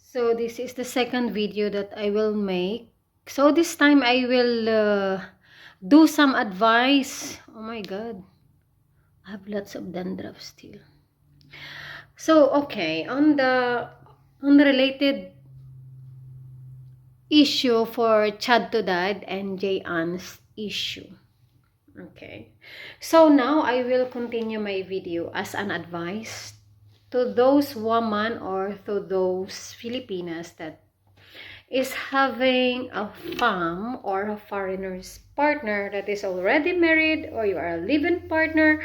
So this is the second video that I will make. So this time I will do some advice. Oh my god, I have lots of dandruff still. So okay, on the related issue for Chad to Dad and Jay Ann's issue. Okay, so now I will continue my video as an advice to those women or to those Filipinas that is having a fam or a foreigner's partner that is already married, or you are a live-in partner,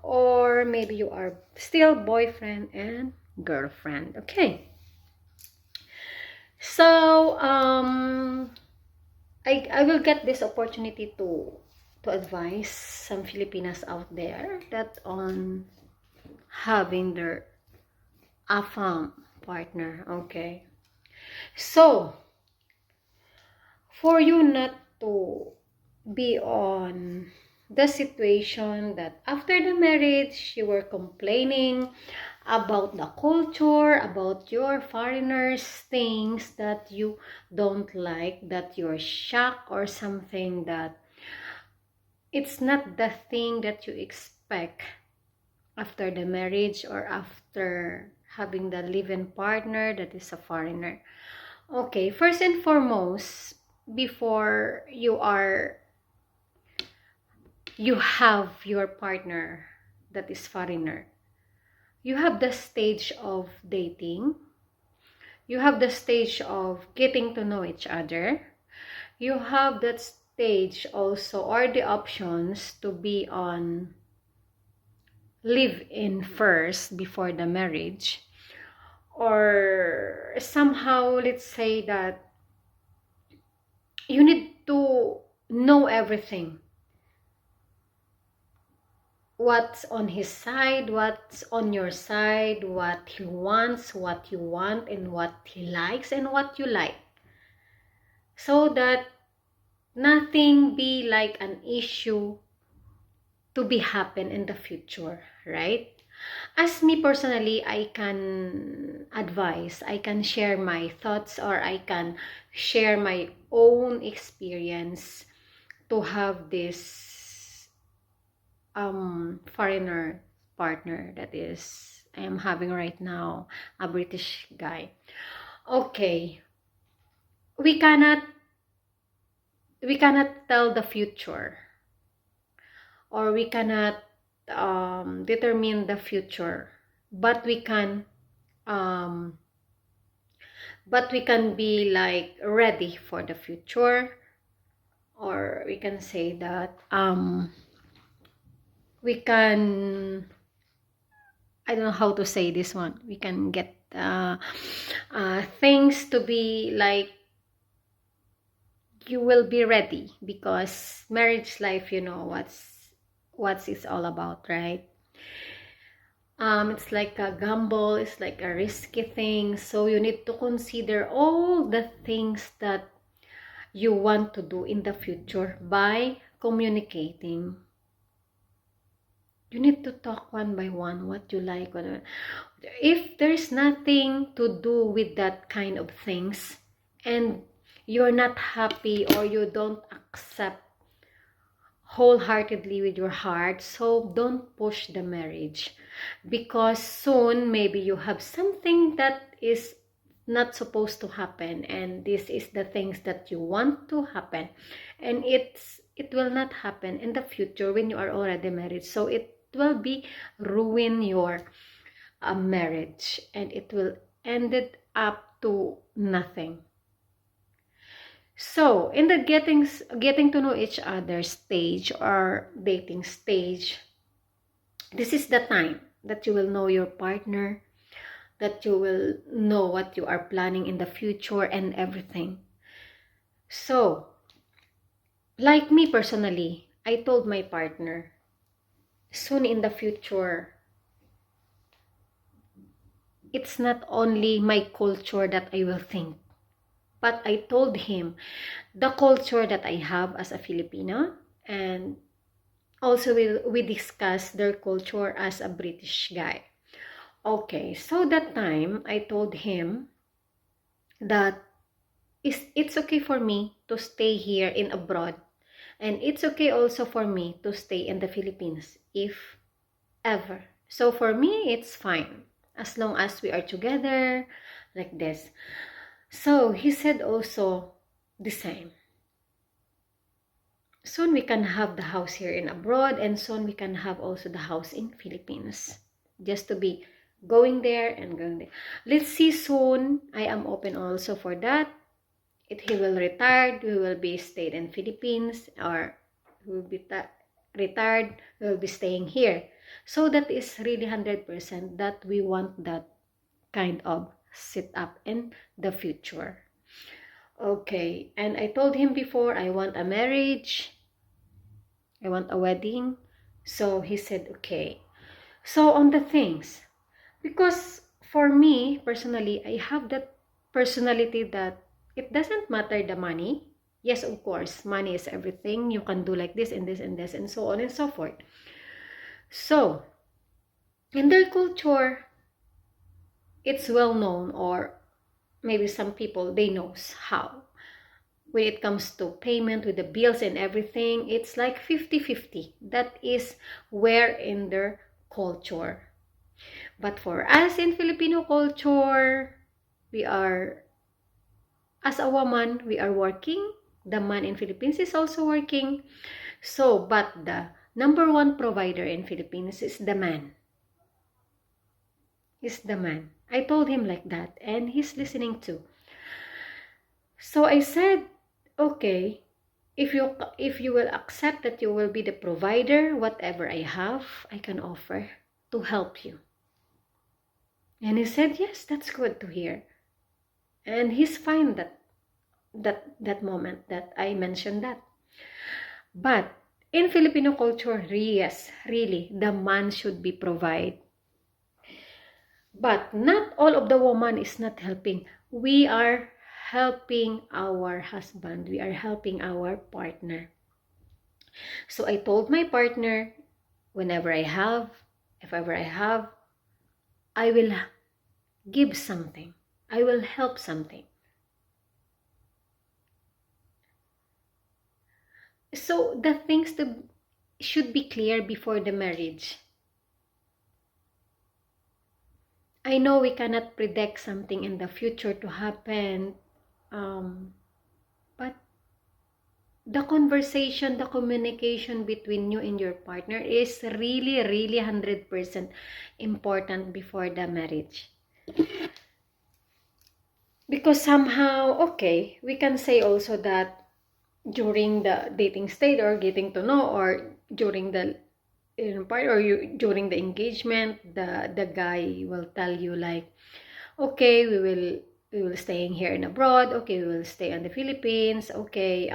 or maybe you are still boyfriend and girlfriend. Okay, so I will get this opportunity to advise some Filipinas out there that on having their AFAM partner. Okay, so for you not to be on the situation that after the marriage you were complaining about the culture, about your foreigners, things that you don't like, that you're shocked or something, that it's not the thing that you expect after the marriage or after having the live-in partner that is a foreigner. Okay, first and foremost, before you have your partner that is foreigner, you have the stage of dating, you have the stage of getting to know each other, you have that stage also, or the options to be on live in first before the marriage, or somehow let's say that you need to know everything, what's on his side, what's on your side, what he wants, what you want, and what he likes and what you like, so that nothing be like an issue to be happen in the future, right? As me personally, I can advise, I can share my thoughts, or I can share my own experience to have this foreigner partner that is I am having right now, a British guy. Okay, we cannot tell the future, or we cannot determine the future, but we can be like ready for the future, or we can say that we can, I don't know how to say this one, we can get things to be like, you will be ready, because marriage life, you know what's it's all about, right? It's like a gamble, it's like a risky thing, so you need to consider all the things that you want to do in the future by communicating. You need to talk one by one what you like, whatever. If there's nothing to do with that kind of things, and you're not happy, or you don't accept wholeheartedly with your heart, so don't push the marriage, because soon maybe you have something that is not supposed to happen, and this is the things that you want to happen, and it will not happen in the future when you are already married, so it will be ruin your marriage, and it will end it up to nothing. So in the getting to know each other stage, or dating stage, this is the time that you will know your partner, that you will know what you are planning in the future and everything. So like me personally, I told my partner, soon in the future, it's not only my culture that I will think, but I told him the culture that I have as a Filipina, and also we discussed their culture as a British guy. Okay, so that time I told him that it's okay for me to stay here in abroad, and it's okay also for me to stay in the Philippines if ever. So for me, it's fine as long as we are together like this. So he said also the same. Soon we can have the house here in abroad, and soon we can have also the house in Philippines. Just to be going there and going there. Let's see soon. I am open also for that. If he will retire, we will be stayed in Philippines, or we will be retired, we will be staying here. So that is really 100% that we want that kind of setup in the future. Okay, and I told him before I want a marriage, I want a wedding. So he said, okay. So on the things, because for me, personally, I have that personality that it doesn't matter the money. Yes, of course, money is everything. You can do like this and this and this and so on and so forth. So, in their culture, it's well known, or maybe some people, they knows how. When it comes to payment with the bills and everything, it's like 50-50. That is where in their culture. But for us in Filipino culture, we are, as a woman, we are working. The man in Philippines is also working. So, but the number one provider in Philippines is the man. Is the man. I told him like that, and he's listening too. So I said, okay, if you will accept that you will be the provider, whatever I have, I can offer to help you. And he said, yes, that's good to hear. And he's fine that moment that I mentioned that. But in Filipino culture, yes, really, the man should be provide. But not all of the woman is not helping. We are helping our husband. We are helping our partner. So I told my partner, whenever I have, if ever I have, I will give something. I will help something. So the things that should be clear before the marriage. I know we cannot predict something in the future to happen, but the conversation, the communication between you and your partner is really, really 100% important before the marriage. Because somehow, okay, we can say also that during the dating stage or getting to know, or during the part, or during the engagement, the guy will tell you like, okay, we will staying here in abroad, okay, we will stay in the Philippines, okay,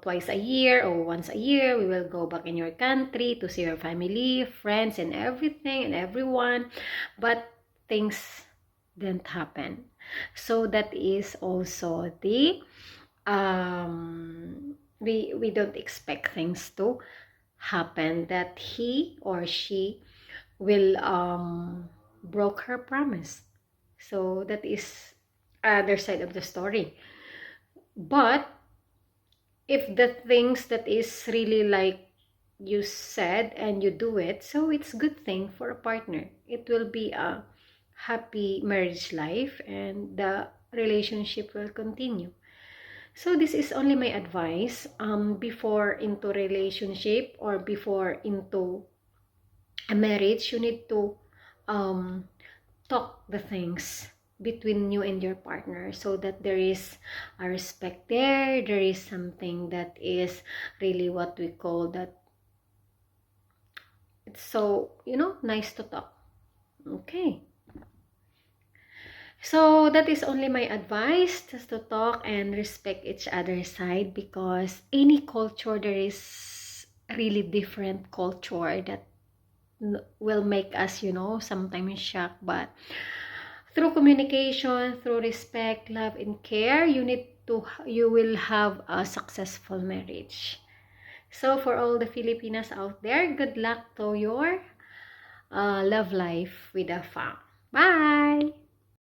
twice a year or once a year we will go back in your country to see your family, friends, and everything and everyone. But things didn't happen. So that is also the we don't expect things to happen, that he or she will broke her promise. So that is other side of the story. But if the things that is really like you said and you do it, so it's good thing for a partner. It will be a happy marriage life, and the relationship will continue. So this is only my advice before into relationship or before into a marriage. You need to talk the things between you and your partner, so that there is a respect there. There is something that is really what we call that it's so, nice to talk. Okay. So that is only my advice, just to talk and respect each other's side, because any culture, there is really different culture that will make us, sometimes shocked. But through communication, through respect, love, and care, you will have a successful marriage. So for all the Filipinas out there, good luck to your love life with a fam. Bye!